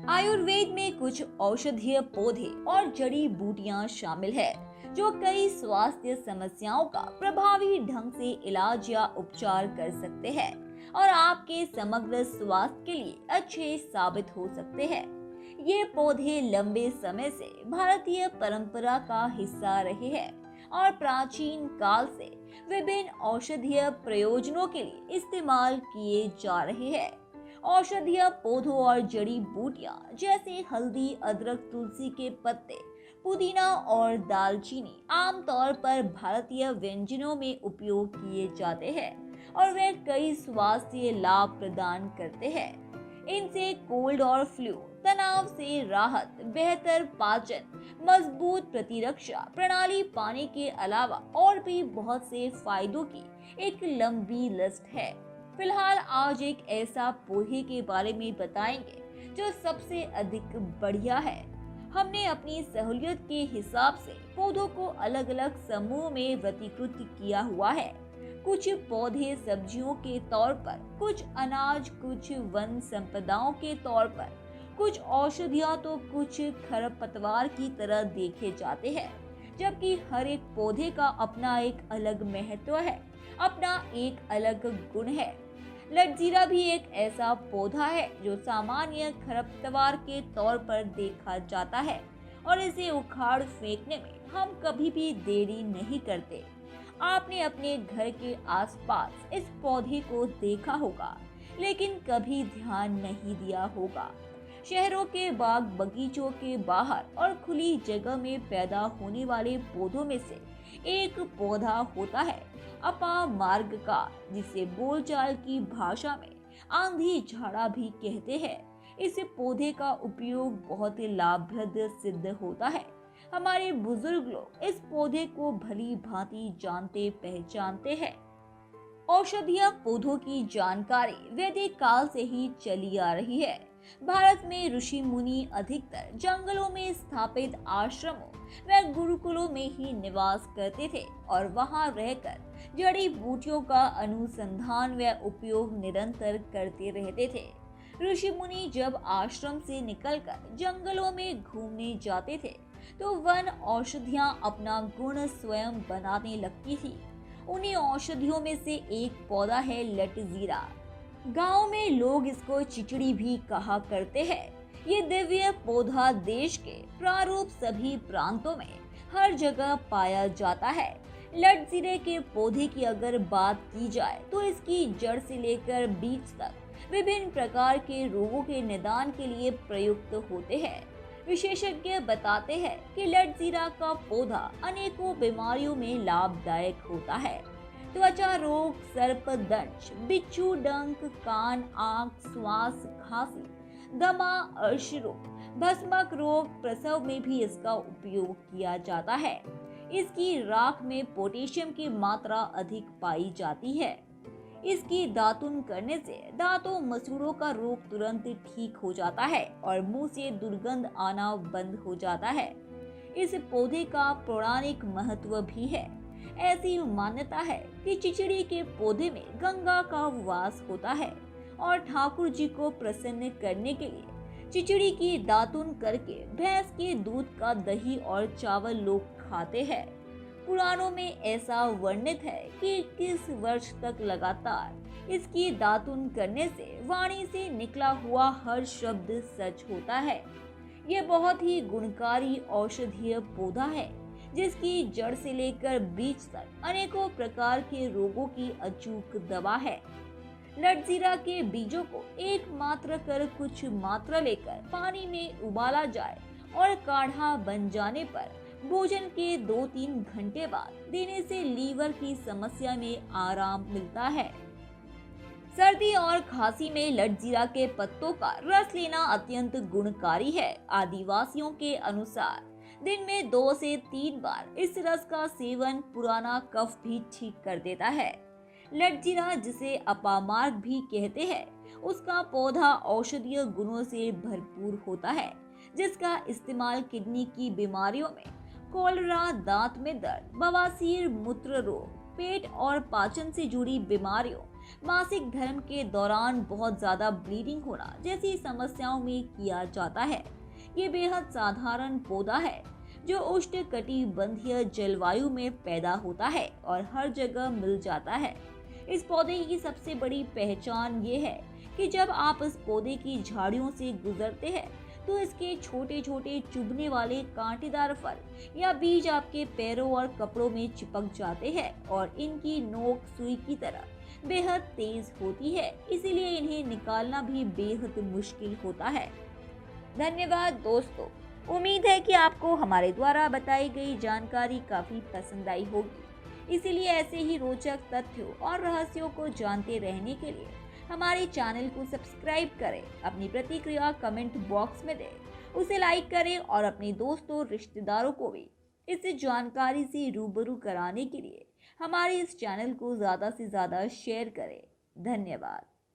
आयुर्वेद में कुछ औषधीय पौधे और जड़ी बूटियां शामिल है जो कई स्वास्थ्य समस्याओं का प्रभावी ढंग से इलाज या उपचार कर सकते हैं और आपके समग्र स्वास्थ्य के लिए अच्छे साबित हो सकते हैं। ये पौधे लंबे समय से भारतीय परंपरा का हिस्सा रहे हैं और प्राचीन काल से विभिन्न औषधीय प्रयोजनों के लिए इस्तेमाल किए जा रहे हैं। औषधीय पौधों और जड़ी बूटियां जैसे हल्दी, अदरक, तुलसी के पत्ते, पुदीना और दालचीनी आमतौर पर भारतीय व्यंजनों में उपयोग किए जाते हैं और वे कई स्वास्थ्य लाभ प्रदान करते हैं। इनसे कोल्ड और फ्लू, तनाव से राहत, बेहतर पाचन, मजबूत प्रतिरक्षा प्रणाली पाने के अलावा और भी बहुत से फायदों की एक लंबी लिस्ट है। फिलहाल आज एक ऐसा पौधे के बारे में बताएंगे जो सबसे अधिक बढ़िया है। हमने अपनी सहूलियत के हिसाब से पौधों को अलग अलग समूह में वर्गीकृत किया हुआ है। कुछ पौधे सब्जियों के तौर पर, कुछ अनाज, कुछ वन संपदाओं के तौर पर, कुछ औषधियां तो कुछ खरपतवार की तरह देखे जाते हैं। जबकि हर एक पौधे का अपना एक अलग महत्व है, अपना एक अलग गुण है। लटजीरा भी एक ऐसा पौधा है जो सामान्य खरपतवार के तौर पर देखा जाता है और इसे उखाड़ फेंकने में हम कभी भी देरी नहीं करते। आपने अपने घर के आसपास इस पौधे को देखा होगा, लेकिन कभी ध्यान नहीं दिया होगा। शहरों के बाग बगीचों के बाहर और खुली जगह में पैदा होने वाले पौधों में से एक पौधा होता है अपामार्ग का, जिसे बोलचाल की भाषा में आंधी झाड़ा भी कहते हैं। इस पौधे का उपयोग बहुत लाभप्रद सिद्ध होता है। हमारे बुजुर्ग लोग इस पौधे को भली भांति जानते पहचानते हैं। औषधीय पौधों की जानकारी वैदिक काल से ही चली आ रही है। भारत में ऋषि मुनि अधिकतर जंगलों में स्थापित आश्रमों व गुरुकुलों में ही निवास करते थे और वहां रहकर जड़ी बूटियों का अनुसंधान व उपयोग निरंतर करते रहते थे। ऋषि मुनि जब आश्रम से निकलकर जंगलों में घूमने जाते थे तो वन औषधियां अपना गुण स्वयं बनाने लगती थी। उन्हीं औषधियों में से एक पौधा है लटजीरा। गांव में लोग इसको चिचड़ी भी कहा करते हैं। ये दिव्य पौधा देश के प्रारूप सभी प्रांतों में हर जगह पाया जाता है। लटजीरे के पौधे की अगर बात की जाए तो इसकी जड़ से लेकर बीज तक विभिन्न प्रकार के रोगों के निदान के लिए प्रयुक्त होते हैं। विशेषज्ञ बताते हैं कि लटजीरा का पौधा अनेकों बीमारियों में लाभदायक होता है। त्वचा रोग, सर्पदंश, बिच्छू डंक, कान, आंख, श्वास, खांसी, दमा, अर्श रोग, भस्मक रोग, प्रसव में भी इसका उपयोग किया जाता है। इसकी राख में पोटेशियम की मात्रा अधिक पाई जाती है। इसकी दातुन करने से दांतों मसूड़ों का रोग तुरंत ठीक हो जाता है और मुंह से दुर्गंध आना बंद हो जाता है। इस पौधे का पौराणिक महत्व भी है। ऐसी मान्यता है कि चिचड़ी के पौधे में गंगा का वास होता है और ठाकुर जी को प्रसन्न करने के लिए चिचड़ी की दातुन करके भैंस के दूध का दही और चावल लोग खाते हैं। पुराणों में ऐसा वर्णित है कि 21 वर्ष तक लगातार इसकी दातुन करने से वाणी से निकला हुआ हर शब्द सच होता है। ये बहुत ही गुणकारी औषधीय पौधा है जिसकी जड़ से लेकर बीज तक अनेकों प्रकार के रोगों की अचूक दवा है। लटजीरा के बीजों को एक मात्रा कर कुछ मात्रा लेकर पानी में उबाला जाए और काढ़ा बन जाने पर भोजन के 2-3 घंटे बाद देने से लीवर की समस्या में आराम मिलता है। सर्दी और खांसी में लटजीरा के पत्तों का रस लेना अत्यंत गुणकारी है। आदिवासियों के अनुसार दिन में 2 से 3 बार इस रस का सेवन पुराना कफ भी ठीक कर देता है। लटजीरा, जिसे अपामार्ग भी कहते हैं, उसका पौधा औषधीय गुणों से भरपूर होता है, जिसका इस्तेमाल किडनी की बीमारियों में कोलेरा, दांत में दर्द, बवासीर, मूत्र रोग, पेट और पाचन से जुड़ी बीमारियों मासिक धर्म के दौरान बहुत ज्यादा ब्लीडिंग होना जैसी समस्याओं में किया जाता है। ये बेहद साधारण पौधा है जो उष्णकटिबंधीय जलवायु में पैदा होता है और हर जगह मिल जाता है। इस पौधे की सबसे बड़ी पहचान ये है कि जब आप इस पौधे की झाड़ियों से गुजरते हैं तो इसके छोटे छोटे चुभने वाले कांटेदार फल या बीज आपके पैरों और कपड़ों में चिपक जाते हैं और इनकी नोक सुई की तरह बेहद तेज होती है, इसीलिए इन्हें निकालना भी बेहद मुश्किल होता है। धन्यवाद दोस्तों, उम्मीद है कि आपको हमारे द्वारा बताई गई जानकारी काफी पसंद आई होगी। इसीलिए ऐसे ही रोचक तथ्यों और रहस्यों को जानते रहने के लिए हमारे चैनल को सब्सक्राइब करें, अपनी प्रतिक्रिया कमेंट बॉक्स में दें, उसे लाइक करें और अपने दोस्तों रिश्तेदारों को भी इस जानकारी से रूबरू कराने के लिए हमारे इस चैनल को ज़्यादा से ज़्यादा शेयर करें। धन्यवाद।